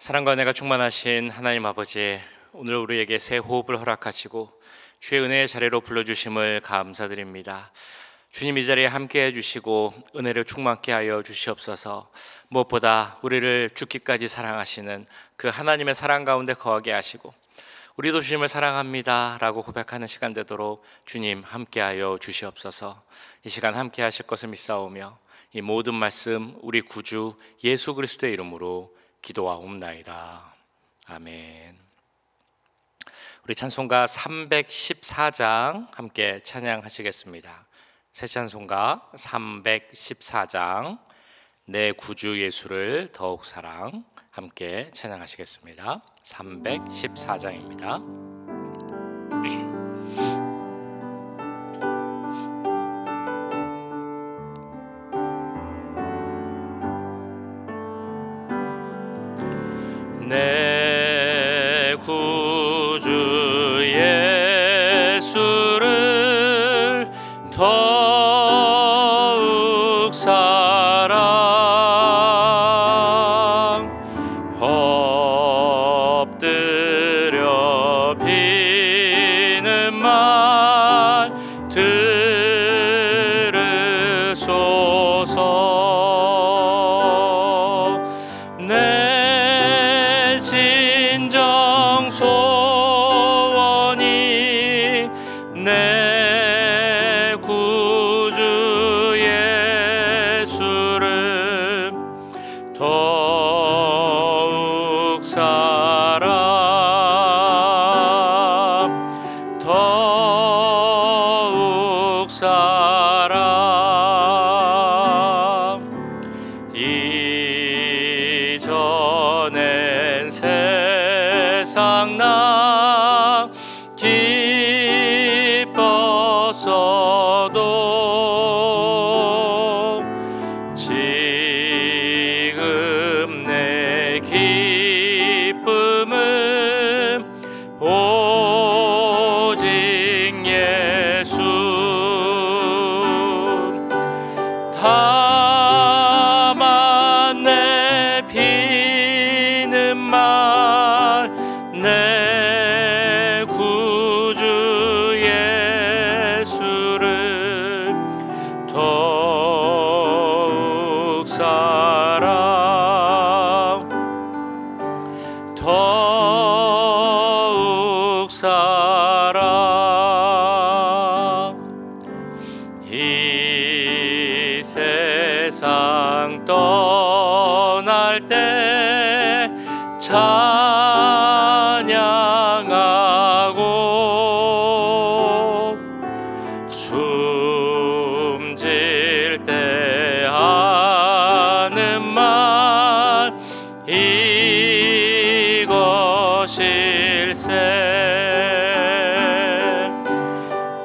사랑과 은혜가 충만하신 하나님 아버지, 오늘 우리에게 새 호흡을 허락하시고 주의 은혜의 자리로 불러주심을 감사드립니다. 주님, 이 자리에 함께해 주시고 은혜를 충만케 하여 주시옵소서. 무엇보다 우리를 죽기까지 사랑하시는 그 하나님의 사랑 가운데 거하게 하시고 우리도 주님을 사랑합니다 라고 고백하는 시간 되도록 주님 함께하여 주시옵소서. 이 시간 함께 하실 것을 믿사오며 이 모든 말씀 우리 구주 예수 그리스도의 이름으로 기도하옵나이다. 아멘. 우리 찬송가 314장 함께 찬양하시겠습니다. 새 찬송가 314장 내 구주 예수를 더욱 사랑, 함께 찬양하시겠습니다. 314장입니다. 내 구주 예수를 더욱 사랑, 엎드려 비는 말 들으소서. 내 진정 소원이 내 구주 예수를 더욱 사랑, 더욱 사랑. 이전엔 세상 나 기뻤어도 지금 내 기쁨은 오직 예수. 다만 내 비는 말 내 구주 예수를 더욱 사랑, 더욱 사랑. 이 세상 떠날 때 찬양하고 숨질 때 하는 말 이것일세.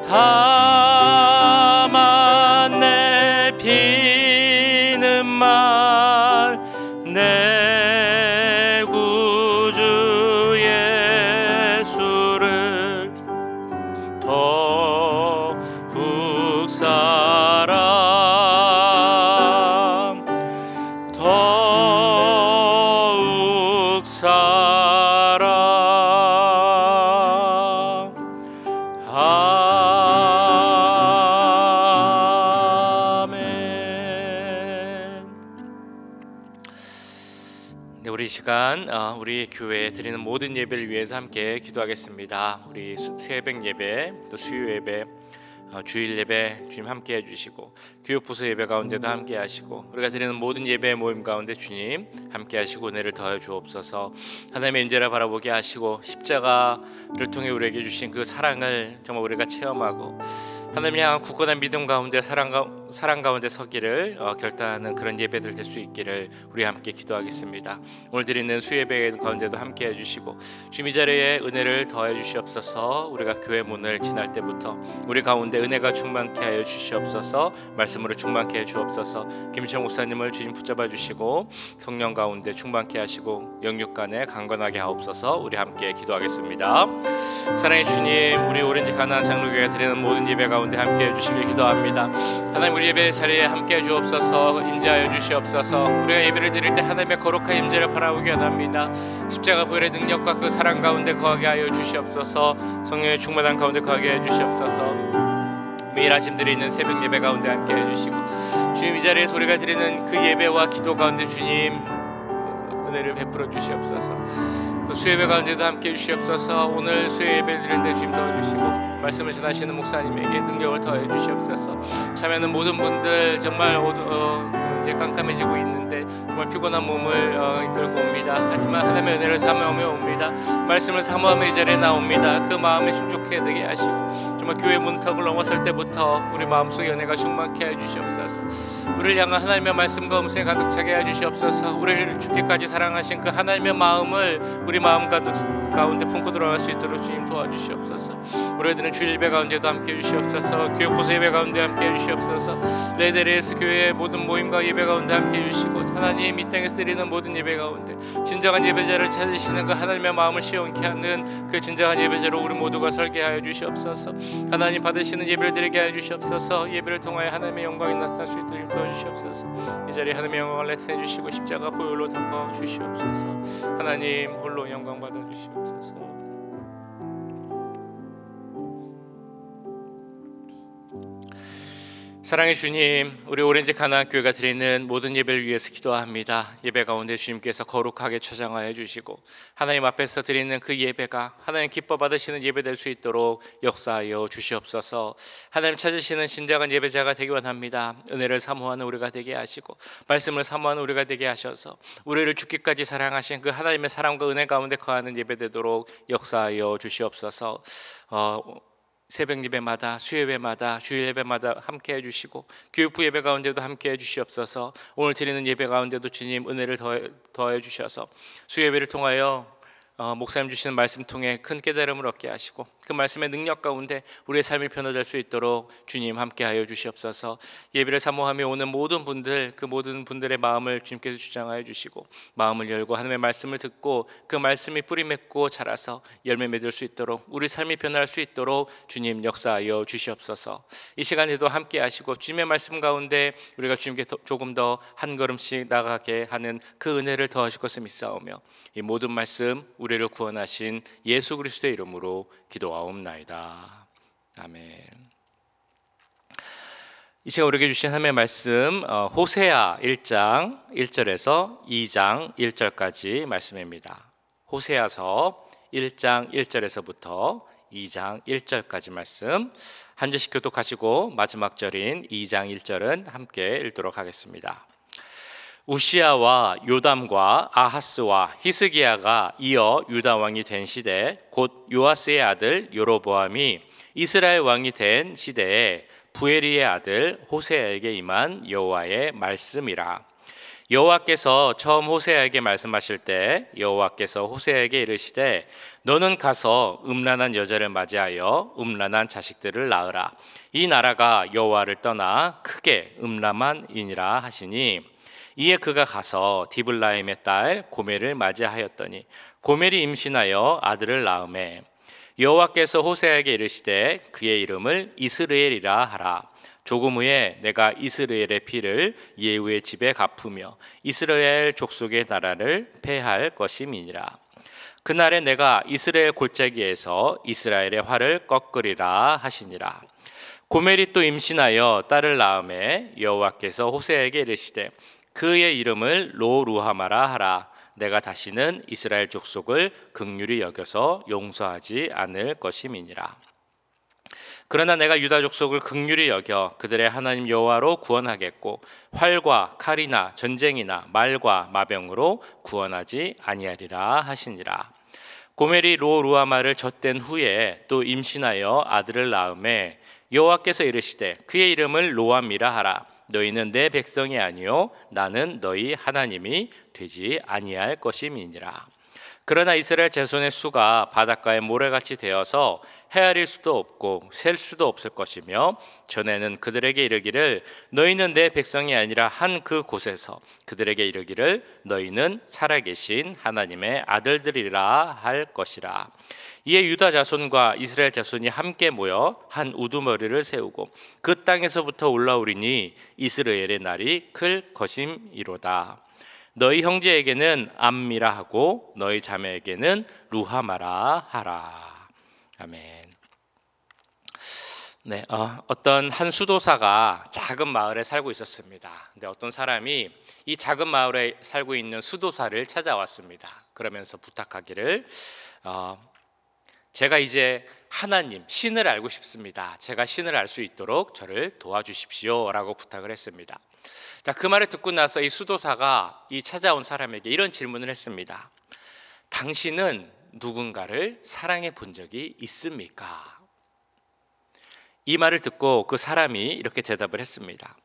다만 내 비는 말 내 구주 예수를 더욱 사랑, 더욱 사랑. 네, 우리 시간 우리 교회에 드리는 모든 예배를 위해서 함께 기도하겠습니다. 우리 새벽 예배, 또 수요 예배, 주일 예배 주님 함께 해주시고 교육부서 예배 가운데도 함께 하시고 우리가 드리는 모든 예배 모임 가운데 주님 함께 하시고 은혜를 더해 주옵소서. 하나님의 인재를 바라보게 하시고 십자가를 통해 우리에게 주신 그 사랑을 정말 우리가 체험하고 하나님 향한 굳건한 믿음 가운데 사랑 가운데 서기를 결단하는 그런 예배들 될 수 있기를 우리 함께 기도하겠습니다. 오늘 드리는 수예배 가운데도 함께 해주시고 주님 이 자리에 은혜를 더해 주시옵소서. 우리가 교회 문을 지날 때부터 우리 가운데 은혜가 충만케 하여 주시옵소서. 말씀으로 충만케 해 주옵소서. 김일청 목사님을 주님 붙잡아 주시고 성령 가운데 충만케 하시고 영육간에 강건하게 하옵소서. 우리 함께 기도하겠습니다. 사랑의 주님, 우리 오렌지 가나안 장로교회가 드리는 모든 예배 가운데 가운데 함께해 주시길 기도합니다. 하나님, 우리 예배 자리에 함께해 주옵소서. 임재하여 주시옵소서. 우리가 예배를 드릴 때 하나님의 거룩한 임재를 바라보게 원합니다. 십자가 부활의 능력과 그 사랑 가운데 거하게 하여 주시옵소서. 성령의 충만한 가운데 거하게 해 주시옵소서. 매일 아침 드리는 새벽 예배 가운데 함께 해주시고, 주님 이 자리에서 우리가 드리는 그 예배와 기도 가운데 주님 은혜를 베풀어 주시옵소서. 수예배 가운데도 함께 해주시옵소서. 오늘 수예 예배를 드리는데 주님 도와주시고, 말씀을 전하시는 목사님에게 능력을 더해 주시옵소서. 참여하는 모든 분들 정말 이제 깜깜해지고 있는데 정말 피곤한 몸을 이끌고 옵니다. 하지만 하나님의 은혜를 사모하며 옵니다. 말씀을 사모하며 이 자리에 나옵니다. 그 마음에 충족해 되게 하시고, 정말 교회 문턱을 넘어설 때부터 우리 마음속에 은혜가 충만케 해 주시옵소서. 우리를 향한 하나님의 말씀과 음성에 가득 차게 해 주시옵소서. 우리를 죽기까지 사랑하신 그 하나님의 마음을 우리 마음 가운데 품고 들어갈 수 있도록 주님 도와주시옵소서. 우리들은 주일 예배 가운데도 함께 해주시옵소서. 교육 보수 예배 가운데 함께 해주시옵소서. 레데레스 교회의 모든 모임과 예배 가운데 함께 해주시고, 하나님 이 땅에서 드리는 모든 예배 가운데 진정한 예배자를 찾으시는 그 하나님의 마음을 시원케 하는 그 진정한 예배자로 우리 모두가 설계하여 주시옵소서. 하나님 받으시는 예배를 드리게 하여 주시옵소서. 예배를 통하여 하나님의 영광이 나타날 수 있도록 도와주시옵소서. 이 자리에 하나님의 영광을 나타내 주시고 십자가 보혈로 덮어 주시옵소서. 하나님 홀로 영광 받아 주시옵소서. 사랑의 주님, 우리 오렌지 가나안 교회가 드리는 모든 예배를 위해서 기도합니다. 예배 가운데 주님께서 거룩하게 초장하여 주시고, 하나님 앞에서 드리는 그 예배가 하나님 기뻐 받으시는 예배 될 수 있도록 역사하여 주시옵소서. 하나님 찾으시는 진정한 예배자가 되기 원합니다. 은혜를 사모하는 우리가 되게 하시고, 말씀을 사모하는 우리가 되게 하셔서 우리를 죽기까지 사랑하신 그 하나님의 사랑과 은혜 가운데 거하는 예배 되도록 역사하여 주시옵소서. 새벽 예배마다, 수요예배마다, 주일 예배마다 함께 해주시고, 교육부 예배 가운데도 함께 해주시옵소서. 오늘 드리는 예배 가운데도 주님 은혜를 더해 주셔서 수요예배를 통하여 목사님 주시는 말씀 통해 큰 깨달음을 얻게 하시고, 그 말씀의 능력 가운데 우리의 삶이 변화될 수 있도록 주님 함께하여 주시옵소서. 예배를 사모하며 오는 모든 분들, 그 모든 분들의 마음을 주님께서 주장하여 주시고, 마음을 열고 하나님의 말씀을 듣고 그 말씀이 뿌리 맺고 자라서 열매 맺을 수 있도록, 우리 삶이 변할 수 있도록 주님 역사하여 주시옵소서. 이 시간에도 함께하시고 주님의 말씀 가운데 우리가 주님께 조금 더 한 걸음씩 나가게 하는 그 은혜를 더하실 것을 믿사오며, 이 모든 말씀 우리를 구원하신 예수 그리스도의 이름으로 기도하옵나이다. 아멘. 이 시간 우리에게 주신 하나님의 말씀, 호세아 1장 1절에서 2장 1절까지 말씀입니다. 호세아서 1장 1절에서부터 2장 1절까지 말씀 한 절씩 교독하시고, 마지막 절인 2장 1절은 함께 읽도록 하겠습니다. 우시아와 요담과 아하스와 히스기야가 이어 유다 왕이 된 시대, 곧 요아스의 아들 여로보암이 이스라엘 왕이 된 시대에 부에리의 아들 호세아에게 임한 여호와의 말씀이라. 여호와께서 처음 호세아에게 말씀하실 때 여호와께서 호세아에게 이르시되, 너는 가서 음란한 여자를 맞이하여 음란한 자식들을 낳으라. 이 나라가 여호와를 떠나 크게 음란한이니라 하시니, 이에 그가 가서 디블라임의 딸 고멜을 맞이하였더니 고멜이 임신하여 아들을 낳으매, 여호와께서 호세아에게 이르시되 그의 이름을 이스르엘이라 하라. 조금 후에 내가 이스라엘의 피를 예후의 집에 갚으며 이스라엘 족속의 나라를 패할 것임이니라. 그날에 내가 이스라엘 골짜기에서 이스라엘의 활을 꺾으리라 하시니라. 고멜이 또 임신하여 딸을 낳으매 여호와께서 호세아에게 이르시되 그의 이름을 로루하마라 하라. 내가 다시는 이스라엘 족속을 긍휼히 여겨서 용서하지 않을 것임이니라. 그러나 내가 유다 족속을 긍휼히 여겨 그들의 하나님 여호와로 구원하겠고, 활과 칼이나 전쟁이나 말과 마병으로 구원하지 아니하리라 하시니라. 고멜이 로루하마를 젖댄 후에 또 임신하여 아들을 낳으매 여호와께서 이르시되 그의 이름을 로암이라 하라. 너희는 내 백성이 아니요 나는 너희 하나님이 되지 아니할 것임이니라. 그러나 이스라엘 자손의 수가 바닷가의 모래같이 되어서 헤아릴 수도 없고 셀 수도 없을 것이며, 전에는 그들에게 이르기를 너희는 내 백성이 아니라 한 그 곳에서 그들에게 이르기를 너희는 살아계신 하나님의 아들들이라 할 것이라. 이에 유다 자손과 이스라엘 자손이 함께 모여 한 우두머리를 세우고 그 땅에서부터 올라오리니 이스라엘의 날이 클 것임이로다. 너희 형제에게는 암미라 하고 너희 자매에게는 루하마라 하라. 아멘. 네, 어떤 한 수도사가 작은 마을에 살고 있었습니다. 근데 어떤 사람이 이 작은 마을에 살고 있는 수도사를 찾아왔습니다. 그러면서 부탁하기를 제가 이제 하나님, 신을 알고 싶습니다. 제가 신을 알 수 있도록 저를 도와주십시오 라고 부탁을 했습니다. 자, 그 말을 듣고 나서 이 수도사가 이 찾아온 사람에게 이런 질문을 했습니다. 당신은 누군가를 사랑해 본 적이 있습니까? 이 말을 듣고 그 사람이 이렇게 대답을 했습니다.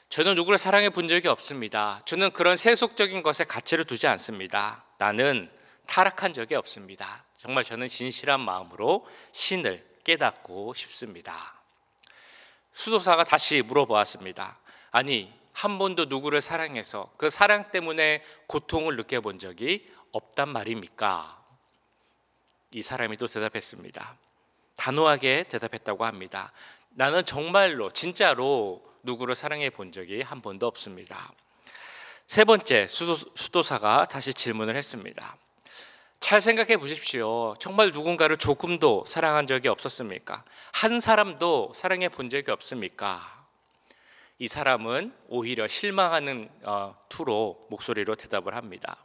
저는 누구를 사랑해 본 적이 없습니다. 저는 그런 세속적인 것에 가치를 두지 않습니다. 나는 타락한 적이 없습니다. 정말 저는 진실한 마음으로 신을 깨닫고 싶습니다. 수도사가 다시 물어보았습니다. 아니, 한 번도 누구를 사랑해서 그 사랑 때문에 고통을 느껴본 적이 없단 말입니까? 이 사람이 또 대답했습니다. 단호하게 대답했다고 합니다. 나는 정말로 진짜로 누구를 사랑해 본 적이 한 번도 없습니다. 세 번째, 수도사가 다시 질문을 했습니다. 잘 생각해 보십시오. 정말 누군가를 조금도 사랑한 적이 없었습니까? 한 사람도 사랑해 본 적이 없습니까? 이 사람은 오히려 실망하는 투로 목소리로 대답을 합니다.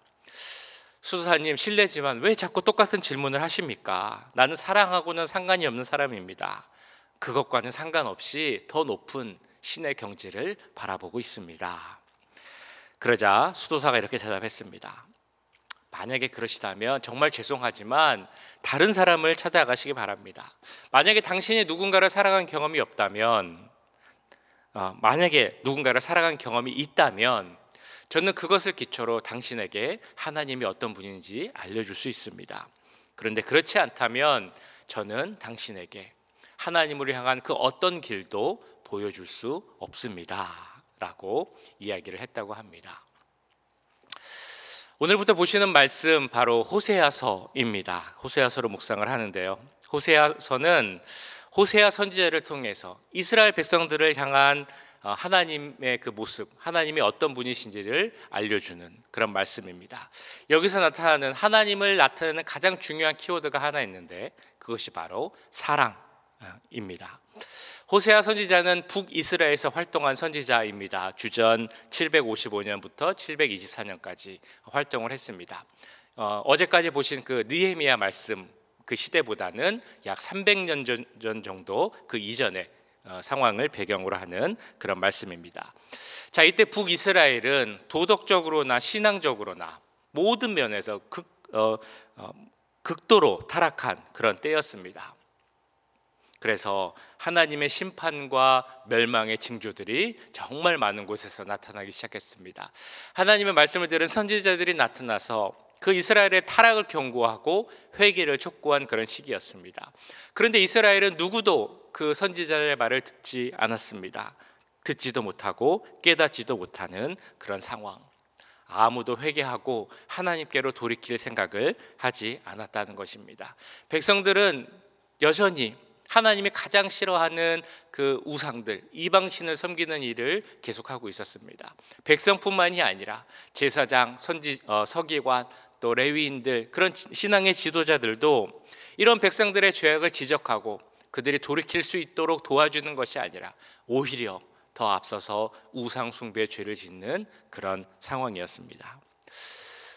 수도사님, 실례지만 왜 자꾸 똑같은 질문을 하십니까? 나는 사랑하고는 상관이 없는 사람입니다. 그것과는 상관없이 더 높은 신의 경지를 바라보고 있습니다. 그러자 수도사가 이렇게 대답했습니다. 만약에 그러시다면 정말 죄송하지만 다른 사람을 찾아가시기 바랍니다. 만약에 당신이 누군가를 사랑한 경험이 없다면, 만약에 누군가를 사랑한 경험이 있다면 저는 그것을 기초로 당신에게 하나님이 어떤 분인지 알려줄 수 있습니다. 그런데 그렇지 않다면 저는 당신에게 하나님을 향한 그 어떤 길도 보여줄 수 없습니다 라고 이야기를 했다고 합니다. 오늘부터 보시는 말씀 바로 호세아서입니다. 호세아서로 묵상을 하는데요, 호세아서는 호세아 선지자를 통해서 이스라엘 백성들을 향한 하나님의 그 모습, 하나님이 어떤 분이신지를 알려주는 그런 말씀입니다. 여기서 나타나는 하나님을 나타내는 가장 중요한 키워드가 하나 있는데 그것이 바로 사랑입니다. 호세아 선지자는 북이스라엘에서 활동한 선지자입니다. 주전 755년부터 724년까지 활동을 했습니다. 어제까지 보신 그 느헤미야 말씀, 그 시대보다는 약 300년 전 정도 그 이전에 상황을 배경으로 하는 그런 말씀입니다. 자, 이때 북이스라엘은 도덕적으로나 신앙적으로나 모든 면에서 극도로 타락한 그런 때였습니다. 그래서 하나님의 심판과 멸망의 징조들이 정말 많은 곳에서 나타나기 시작했습니다. 하나님의 말씀을 들은 선지자들이 나타나서 그 이스라엘의 타락을 경고하고 회개를 촉구한 그런 시기였습니다. 그런데 이스라엘은 누구도 그 선지자의 말을 듣지 않았습니다. 듣지도 못하고 깨닫지도 못하는 그런 상황. 아무도 회개하고 하나님께로 돌이킬 생각을 하지 않았다는 것입니다. 백성들은 여전히 하나님이 가장 싫어하는 그 우상들, 이방신을 섬기는 일을 계속하고 있었습니다. 백성뿐만이 아니라 제사장, 서기관, 또 레위인들, 그런 신앙의 지도자들도 이런 백성들의 죄악을 지적하고 그들이 돌이킬 수 있도록 도와주는 것이 아니라 오히려 더 앞서서 우상 숭배의 죄를 짓는 그런 상황이었습니다.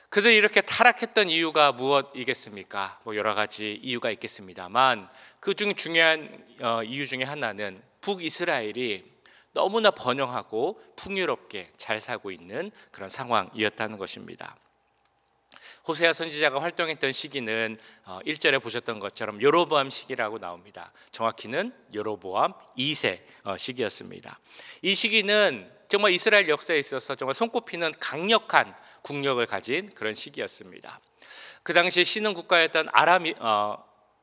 그들이 이렇게 타락했던 이유가 무엇이겠습니까? 여러 가지 이유가 있겠습니다만 그 중 중요한 이유 중에 하나는 북이스라엘이 너무나 번영하고 풍요롭게 잘 살고 있는 그런 상황이었다는 것입니다. 호세아 선지자가 활동했던 시기는 1절에 보셨던 것처럼 여로보암 시기라고 나옵니다. 정확히는 여로보암 2세 시기였습니다. 이 시기는 정말 이스라엘 역사에 있어서 정말 손꼽히는 강력한 국력을 가진 그런 시기였습니다. 그 당시 신흥 국가였던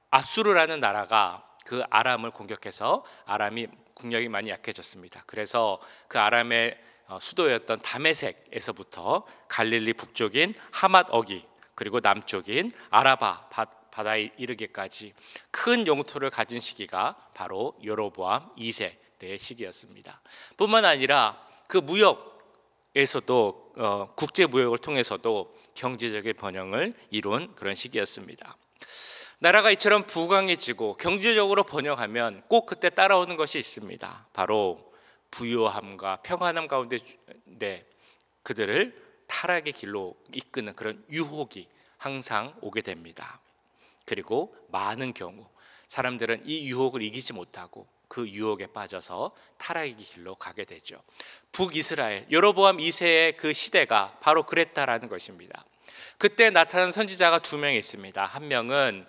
아수르라는 나라가 그 아람을 공격해서 아람이 국력이 많이 약해졌습니다. 그래서 그 아람의 수도였던 다메섹에서부터 갈릴리 북쪽인 하맛 어기, 그리고 남쪽인 아라바 바다에 이르기까지 큰 영토를 가진 시기가 바로 여로보암 2세 때의 시기였습니다. 뿐만 아니라 그 무역에서도 국제 무역을 통해서도 경제적인 번영을 이룬 그런 시기였습니다. 나라가 이처럼 부강해지고 경제적으로 번영하면 꼭 그때 따라오는 것이 있습니다. 바로 부요함과 평안함 가운데 그들을 타락의 길로 이끄는 그런 유혹이 항상 오게 됩니다. 그리고 많은 경우 사람들은 이 유혹을 이기지 못하고 그 유혹에 빠져서 타락의 길로 가게 되죠. 북이스라엘 여로보암 2세의 그 시대가 바로 그랬다라는 것입니다. 그때 나타난 선지자가 두 명 있습니다. 한 명은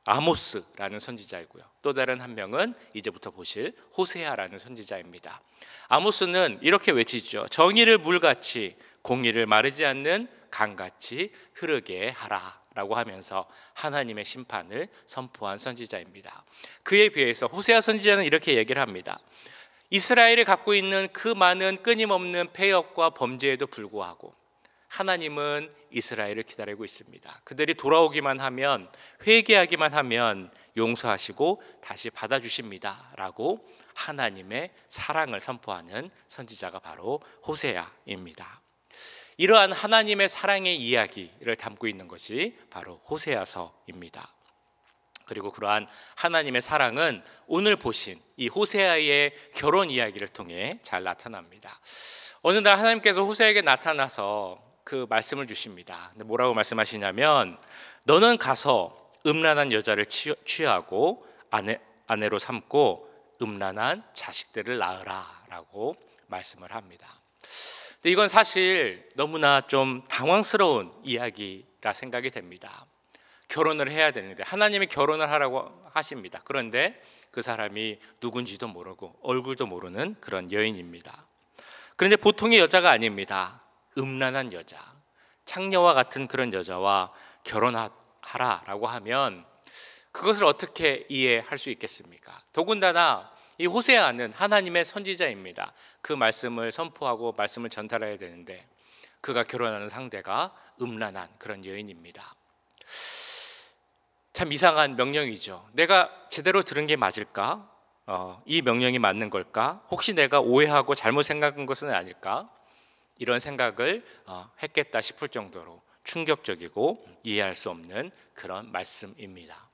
아모스라는 선지자이고요. 또 다른 한 명은 이제부터 보실 호세아라는 선지자입니다. 아모스는 이렇게 외치죠. 정의를 물같이 공의를 마르지 않는 강같이 흐르게 하라 라고 하면서 하나님의 심판을 선포한 선지자입니다. 그에 비해서 호세아 선지자는 이렇게 얘기를 합니다. 이스라엘이 갖고 있는 그 많은 끊임없는 패역과 범죄에도 불구하고 하나님은 이스라엘을 기다리고 있습니다. 그들이 돌아오기만 하면, 회개하기만 하면 용서하시고 다시 받아주십니다 라고 하나님의 사랑을 선포하는 선지자가 바로 호세아입니다. 이러한 하나님의 사랑의 이야기를 담고 있는 것이 바로 호세아서입니다. 그리고 그러한 하나님의 사랑은 오늘 보신 이 호세아의 결혼 이야기를 통해 잘 나타납니다. 어느 날 하나님께서 호세아에게 나타나서 그 말씀을 주십니다. 근데 뭐라고 말씀하시냐면 너는 가서 음란한 여자를 취하고 아내로 삼고 음란한 자식들을 낳으라 라고 말씀을 합니다. 근데 이건 사실 너무나 좀 당황스러운 이야기라 생각이 됩니다. 결혼을 해야 되는데 하나님이 결혼을 하라고 하십니다. 그런데 그 사람이 누군지도 모르고 얼굴도 모르는 그런 여인입니다. 그런데 보통의 여자가 아닙니다. 음란한 여자, 창녀와 같은 그런 여자와 결혼하라라고 하면 그것을 어떻게 이해할 수 있겠습니까? 더군다나 이 호세아는 하나님의 선지자입니다. 그 말씀을 선포하고 말씀을 전달해야 되는데 그가 결혼하는 상대가 음란한 그런 여인입니다. 참 이상한 명령이죠. 내가 제대로 들은 게 맞을까? 이 명령이 맞는 걸까? 혹시 내가 오해하고 잘못 생각한 것은 아닐까? 이런 생각을 했겠다 싶을 정도로 충격적이고 이해할 수 없는 그런 말씀입니다.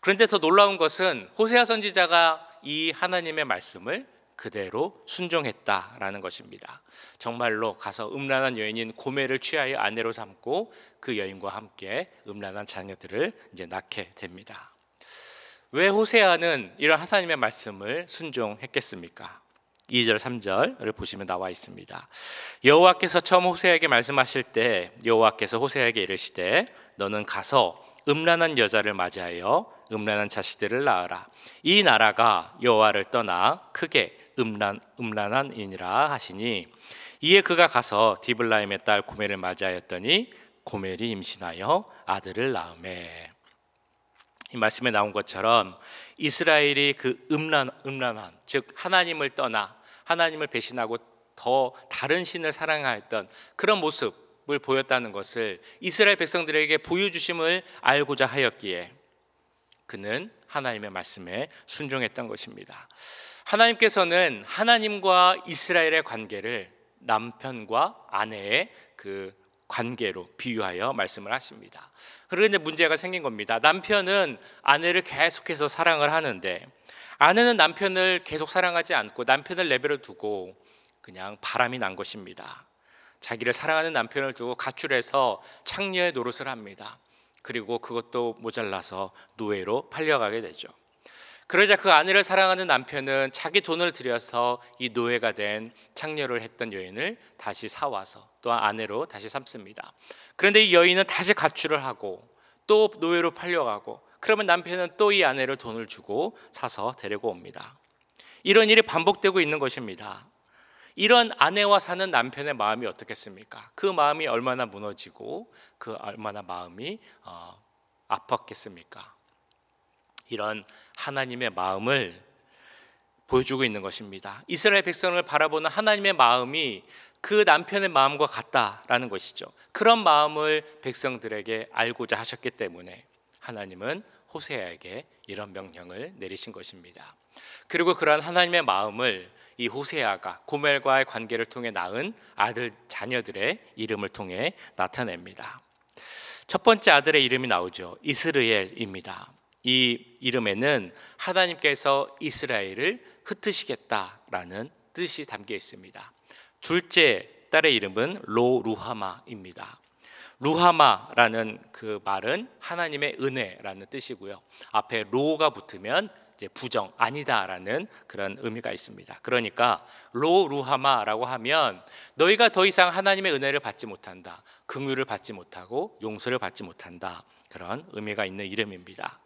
그런데 더 놀라운 것은 호세아 선지자가 이 하나님의 말씀을 그대로 순종했다라는 것입니다. 정말로 가서 음란한 여인인 고멜을 취하여 아내로 삼고 그 여인과 함께 음란한 자녀들을 이제 낳게 됩니다. 왜 호세아는 이런 하나님의 말씀을 순종했겠습니까? 2절 3절을 보시면 나와 있습니다. 여호와께서 처음 호세아에게 말씀하실 때 여호와께서 호세아에게 이르시되 너는 가서 음란한 여자를 맞이하여 음란한 자식들을 낳으라. 이 나라가 여호와를 떠나 크게 음란한이니라 하시니 이에 그가 가서 디블라임의 딸 고멜을 맞이하였더니 고멜이 임신하여 아들을 낳으매. 이 말씀에 나온 것처럼 이스라엘이 그 음란한 즉 하나님을 떠나 하나님을 배신하고 더 다른 신을 사랑하였던 그런 모습을 보였다는 것을 이스라엘 백성들에게 보여주심을 알고자 하였기에 그는 하나님의 말씀에 순종했던 것입니다. 하나님께서는 하나님과 이스라엘의 관계를 남편과 아내의 그 관계로 비유하여 말씀을 하십니다. 그런데 문제가 생긴 겁니다. 남편은 아내를 계속해서 사랑을 하는데 아내는 남편을 계속 사랑하지 않고 남편을 내버려 두고 그냥 바람이 난 것입니다. 자기를 사랑하는 남편을 두고 가출해서 창녀의 노릇을 합니다. 그리고 그것도 모자라서 노예로 팔려가게 되죠. 그러자 그 아내를 사랑하는 남편은 자기 돈을 들여서 이 노예가 된 창녀를 했던 여인을 다시 사와서 또한 아내로 다시 삼습니다. 그런데 이 여인은 다시 가출을 하고 또 노예로 팔려가고 그러면 남편은 또 이 아내를 돈을 주고 사서 데리고 옵니다. 이런 일이 반복되고 있는 것입니다. 이런 아내와 사는 남편의 마음이 어떻겠습니까? 그 마음이 얼마나 무너지고 그 얼마나 마음이 아팠겠습니까? 이런 하나님의 마음을 보여주고 있는 것입니다. 이스라엘 백성을 바라보는 하나님의 마음이 그 남편의 마음과 같다라는 것이죠. 그런 마음을 백성들에게 알고자 하셨기 때문에 하나님은 호세아에게 이런 명령을 내리신 것입니다. 그리고 그러한 하나님의 마음을 이 호세아가 고멜과의 관계를 통해 낳은 아들 자녀들의 이름을 통해 나타냅니다. 첫 번째 아들의 이름이 나오죠. 이스르엘입니다. 이 이름에는 하나님께서 이스라엘을 흩으시겠다라는 뜻이 담겨 있습니다. 둘째 딸의 이름은 로루하마입니다. 루하마라는 그 말은 하나님의 은혜라는 뜻이고요. 앞에 로가 붙으면 이제 부정, 아니다라는 그런 의미가 있습니다. 그러니까 로루하마라고 하면 너희가 더 이상 하나님의 은혜를 받지 못한다, 긍휼을 받지 못하고 용서를 받지 못한다, 그런 의미가 있는 이름입니다.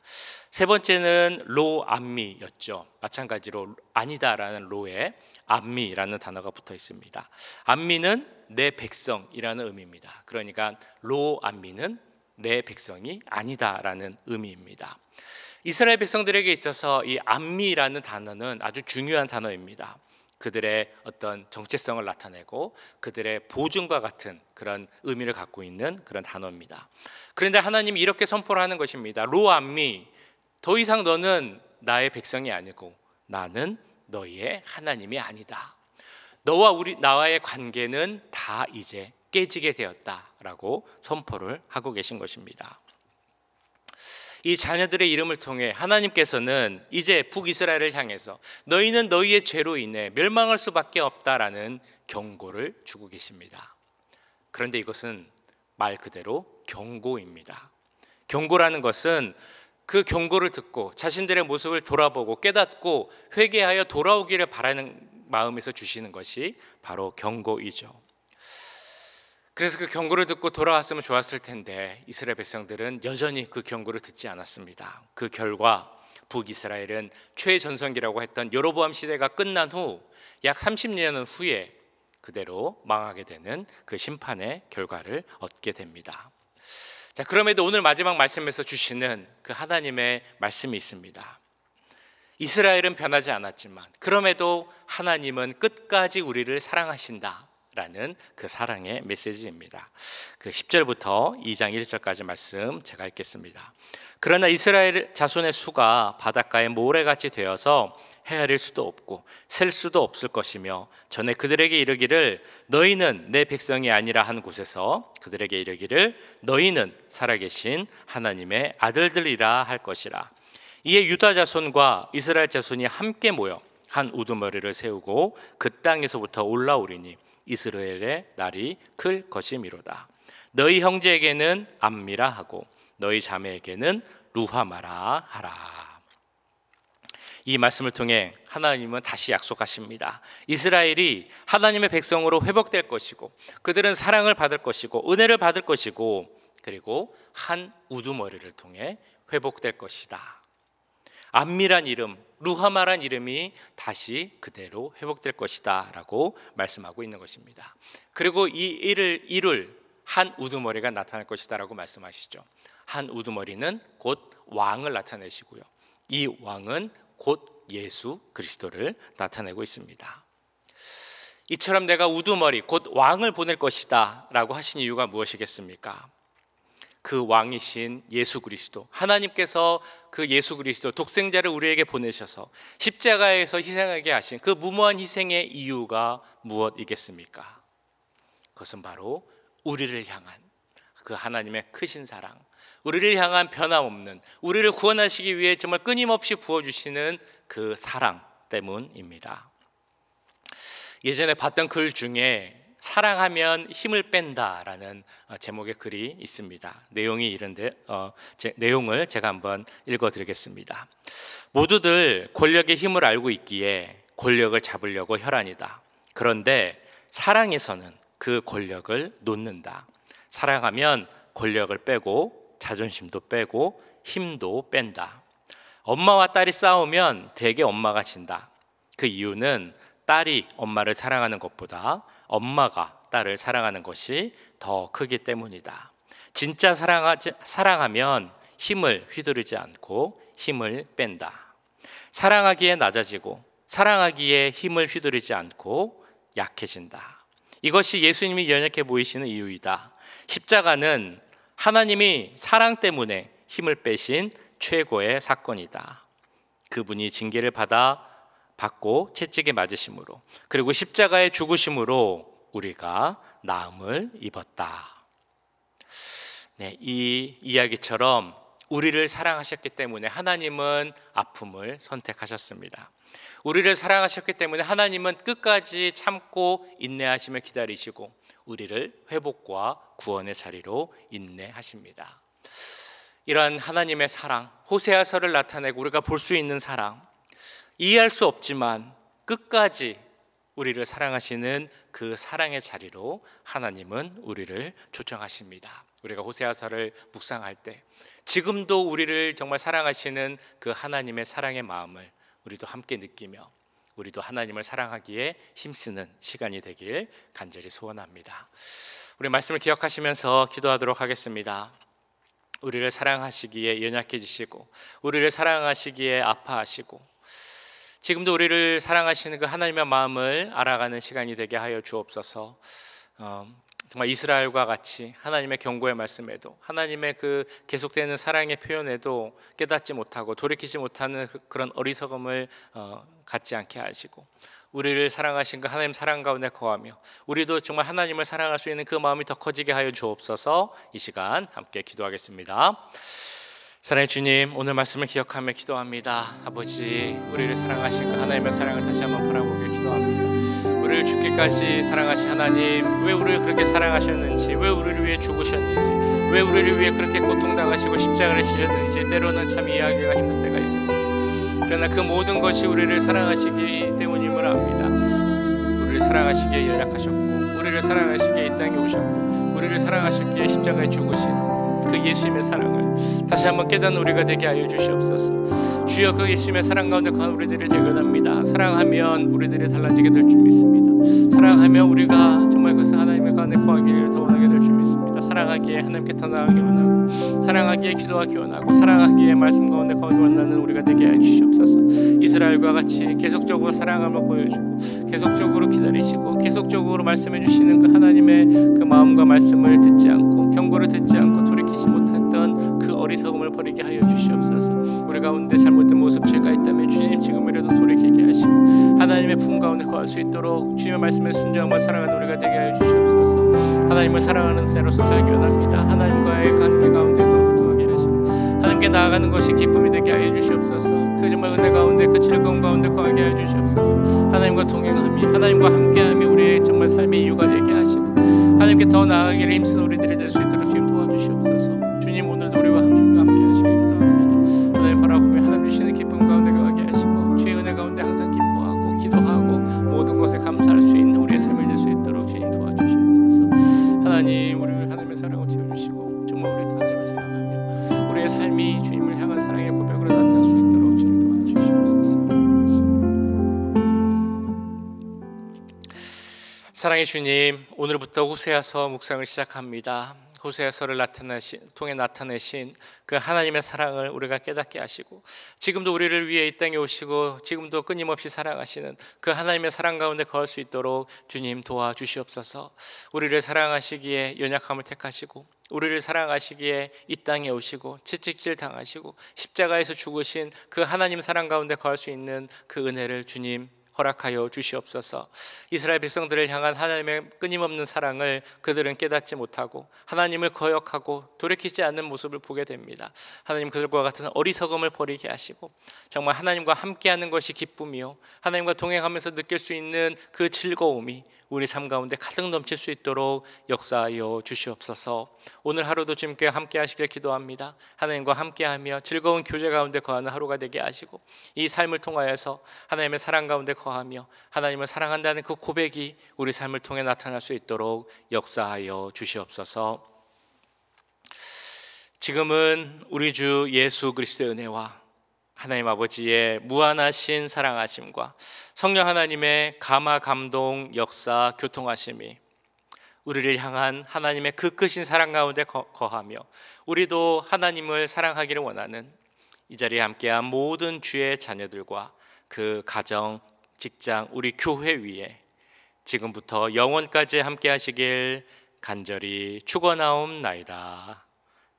세 번째는 로암미였죠. 마찬가지로 아니다라는 로에 암미라는 단어가 붙어 있습니다. 암미는 내 백성이라는 의미입니다. 그러니까 로암미는 내 백성이 아니다라는 의미입니다. 이스라엘 백성들에게 있어서 이 암미라는 단어는 아주 중요한 단어입니다. 그들의 어떤 정체성을 나타내고 그들의 보증과 같은 그런 의미를 갖고 있는 그런 단어입니다. 그런데 하나님이 이렇게 선포를 하는 것입니다. 로암미, 더 이상 너는 나의 백성이 아니고 나는 너희의 하나님이 아니다. 나와의 관계는 다 이제 깨지게 되었다라고 선포를 하고 계신 것입니다. 이 자녀들의 이름을 통해 하나님께서는 이제 북이스라엘을 향해서 너희는 너희의 죄로 인해 멸망할 수밖에 없다라는 경고를 주고 계십니다. 그런데 이것은 말 그대로 경고입니다. 경고라는 것은 그 경고를 듣고 자신들의 모습을 돌아보고 깨닫고 회개하여 돌아오기를 바라는 마음에서 주시는 것이 바로 경고이죠. 그래서 그 경고를 듣고 돌아왔으면 좋았을 텐데 이스라엘 백성들은 여전히 그 경고를 듣지 않았습니다. 그 결과 북이스라엘은 최전성기라고 했던 여로보암 시대가 끝난 후 약 30년 후에 그대로 망하게 되는 그 심판의 결과를 얻게 됩니다. 자, 그럼에도 오늘 마지막 말씀에서 주시는 그 하나님의 말씀이 있습니다. 이스라엘은 변하지 않았지만 그럼에도 하나님은 끝까지 우리를 사랑하신다 라는 그 사랑의 메시지입니다. 그 10절부터 2장 1절까지 말씀 제가 읽겠습니다. 그러나 이스라엘 자손의 수가 바닷가에 모래같이 되어서 헤아릴 수도 없고 셀 수도 없을 것이며 전에 그들에게 이르기를 너희는 내 백성이 아니라 한 곳에서 그들에게 이르기를 너희는 살아계신 하나님의 아들들이라 할 것이라. 이에 유다 자손과 이스라엘 자손이 함께 모여 한 우두머리를 세우고 그 땅에서부터 올라오리니 이스라엘의 날이 클 것이미로다. 너희 형제에게는 암미라 하고 너희 자매에게는 루하마라 하라. 이 말씀을 통해 하나님은 다시 약속하십니다. 이스라엘이 하나님의 백성으로 회복될 것이고 그들은 사랑을 받을 것이고 은혜를 받을 것이고 그리고 한 우두머리를 통해 회복될 것이다. 암미란 이름, 루하마란 이름이 다시 그대로 회복될 것이다 라고 말씀하고 있는 것입니다. 그리고 이 일을 이룰 한 우두머리가 나타날 것이다 라고 말씀하시죠. 한 우두머리는 곧 왕을 나타내시고요, 이 왕은 곧 예수 그리스도를 나타내고 있습니다. 이처럼 내가 우두머리 곧 왕을 보낼 것이다 라고 하신 이유가 무엇이겠습니까? 그 왕이신 예수 그리스도, 하나님께서 그 예수 그리스도 독생자를 우리에게 보내셔서 십자가에서 희생하게 하신 그 무모한 희생의 이유가 무엇이겠습니까? 그것은 바로 우리를 향한 그 하나님의 크신 사랑, 우리를 향한 변함없는, 우리를 구원하시기 위해 정말 끊임없이 부어주시는 그 사랑 때문입니다. 예전에 봤던 글 중에 사랑하면 힘을 뺀다라는 제목의 글이 있습니다. 내용이 이런데 내용을 제가 한번 읽어드리겠습니다. 모두들 권력의 힘을 알고 있기에 권력을 잡으려고 혈안이다. 그런데 사랑에서는 그 권력을 놓는다. 사랑하면 권력을 빼고 자존심도 빼고 힘도 뺀다. 엄마와 딸이 싸우면 대개 엄마가 진다. 그 이유는 딸이 엄마를 사랑하는 것보다 엄마가 딸을 사랑하는 것이 더 크기 때문이다. 진짜 사랑하면 힘을 휘두르지 않고 힘을 뺀다. 사랑하기에 낮아지고 사랑하기에 힘을 휘두르지 않고 약해진다. 이것이 예수님이 연약해 보이시는 이유이다. 십자가는 하나님이 사랑 때문에 힘을 빼신 최고의 사건이다. 그분이 징계를 받고 채찍에 맞으심으로, 그리고 십자가의 죽으심으로 우리가 나음을 입었다. 네, 이 이야기처럼 우리를 사랑하셨기 때문에 하나님은 아픔을 선택하셨습니다. 우리를 사랑하셨기 때문에 하나님은 끝까지 참고 인내하시며 기다리시고 우리를 회복과 구원의 자리로 인내하십니다. 이러한 하나님의 사랑, 호세아서를 나타내고 우리가 볼 수 있는 사랑, 이해할 수 없지만 끝까지 우리를 사랑하시는 그 사랑의 자리로 하나님은 우리를 초청하십니다. 우리가 호세아서를 묵상할 때 지금도 우리를 정말 사랑하시는 그 하나님의 사랑의 마음을 우리도 함께 느끼며 우리도 하나님을 사랑하기에 힘쓰는 시간이 되길 간절히 소원합니다. 우리 말씀을 기억하시면서 기도하도록 하겠습니다. 우리를 사랑하시기에 연약해지시고 우리를 사랑하시기에 아파하시고 지금도 우리를 사랑하시는 그 하나님의 마음을 알아가는 시간이 되게 하여 주옵소서. 정말 이스라엘과 같이 하나님의 경고의 말씀에도 하나님의 그 계속되는 사랑의 표현에도 깨닫지 못하고 돌이키지 못하는 그런 어리석음을 갖지 않게 하시고 우리를 사랑하신 그 하나님 사랑 가운데 거하며 우리도 정말 하나님을 사랑할 수 있는 그 마음이 더 커지게 하여 주옵소서. 이 시간 함께 기도하겠습니다. 사랑의 주님, 오늘 말씀을 기억하며 기도합니다. 아버지, 우리를 사랑하신 그 하나님의 사랑을 다시 한번 바라보게 기도합니다. 우리를 죽기까지 사랑하신 하나님, 왜 우리를 그렇게 사랑하셨는지, 왜 우리를 위해 죽으셨는지, 왜 우리를 위해 그렇게 고통당하시고 십자가를 지셨는지 때로는 참 이해하기가 힘든 때가 있습니다. 그러나 그 모든 것이 우리를 사랑하시기 때문임을 압니다. 우리를 사랑하시기에 연약하셨고 우리를 사랑하시기에 이 땅에 오셨고 우리를 사랑하셨기에 십자가에 죽으신 그 예수님의 사랑을 다시 한번 깨닫는 우리가 되게 하여 주시옵소서. 주여, 그 예수님의 사랑 가운데 거한 우리들이 대견합니다. 사랑하면 우리들이 달라지게 될 줄 믿습니다. 사랑하면 우리가 정말 그 하나님의 가운데 거하기를 더 원하게 될 줄 믿습니다. 사랑하기에 하나님께 더 나아가기 원하고 사랑하기에 기도하기 원하고 사랑하기에 말씀 가운데 거하기 원하는 우리가 되게 하여 주시옵소서. 이스라엘과 같이 계속적으로 사랑함을 보여주고 계속적으로 기다리시고 계속적으로 말씀해 주시는 그 하나님의 그 마음과 말씀을 듣지 않고 경고를 듣지 않고 돌이키지 못했던 그 어리석음을 버리게 하여 주시옵소서. 우리 가운데 잘못된 모습, 죄가 있다면 주님 지금이라도 돌이키게 하시고 하나님의 품 가운데 거할 수 있도록 주님의 말씀에 순종하며 살아가는 우리가 되게 하여 주시옵소서. 하나님을 사랑하는 자로서 살기 원합니다. 하나님과의 관계 가운데도 거듭하게 하시고 하나님께 나아가는 것이 기쁨이 되게 하여 주시옵소서. 그 정말 은혜 가운데 그 즐거움 가운데 거하게 하여 주시옵소서. 하나님과 동행함이, 하나님과 함께함이 우리의 정말 삶의 이유가 되게 하시고 하나님께 더 나아가기를 힘쓰는 우리들이 될 수 있도록 주님 도와주시옵소서. 주님, 오늘도 우리와 함께 하시길 기도합니다. 하나님 바라보며 하나님 주시는 기쁨 가운데 거하게 하시고 주의 은혜 가운데 항상 기뻐하고 기도하고 모든 것에 감사할 수 있는 우리의 삶이 될 수 있도록 주님 도와주시옵소서. 하나님, 우리를 하나님의 사랑으로 채워주시고 정말 우리도 하나님을 사랑하며 우리의 삶이 주님을 향한 사랑의 고백으로 나타날 수 있도록 주님 도와주시옵소서. 사랑의 주님, 오늘부터 호세아서 묵상을 시작합니다. 호세아서를 통해 나타내신 그 하나님의 사랑을 우리가 깨닫게 하시고 지금도 우리를 위해 이 땅에 오시고 지금도 끊임없이 사랑하시는 그 하나님의 사랑 가운데 거할 수 있도록 주님 도와주시옵소서. 우리를 사랑하시기에 연약함을 택하시고 우리를 사랑하시기에 이 땅에 오시고 채찍질 당하시고 십자가에서 죽으신 그 하나님 사랑 가운데 거할 수 있는 그 은혜를 주님 허락하여 주시옵소서. 이스라엘 백성들을 향한 하나님의 끊임없는 사랑을 그들은 깨닫지 못하고 하나님을 거역하고 돌이키지 않는 모습을 보게 됩니다. 하나님, 그들과 같은 어리석음을 버리게 하시고 정말 하나님과 함께하는 것이 기쁨이요 하나님과 동행하면서 느낄 수 있는 그 즐거움이 우리 삶 가운데 가득 넘칠 수 있도록 역사하여 주시옵소서. 오늘 하루도 주님께 함께 하시길 기도합니다. 하나님과 함께하며 즐거운 교제 가운데 거하는 하루가 되게 하시고 이 삶을 통하여서 하나님의 사랑 가운데 거하며 하나님을 사랑한다는 그 고백이 우리 삶을 통해 나타날 수 있도록 역사하여 주시옵소서. 지금은 우리 주 예수 그리스도의 은혜와 하나님 아버지의 무한하신 사랑하심과 성령 하나님의 감화 감동 역사 교통하심이 우리를 향한 하나님의 그 크신 사랑 가운데 거하며 우리도 하나님을 사랑하기를 원하는 이 자리에 함께한 모든 주의 자녀들과 그 가정, 직장, 우리 교회 위에 지금부터 영원까지 함께 하시길 간절히 축원하옵나이다.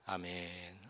아멘.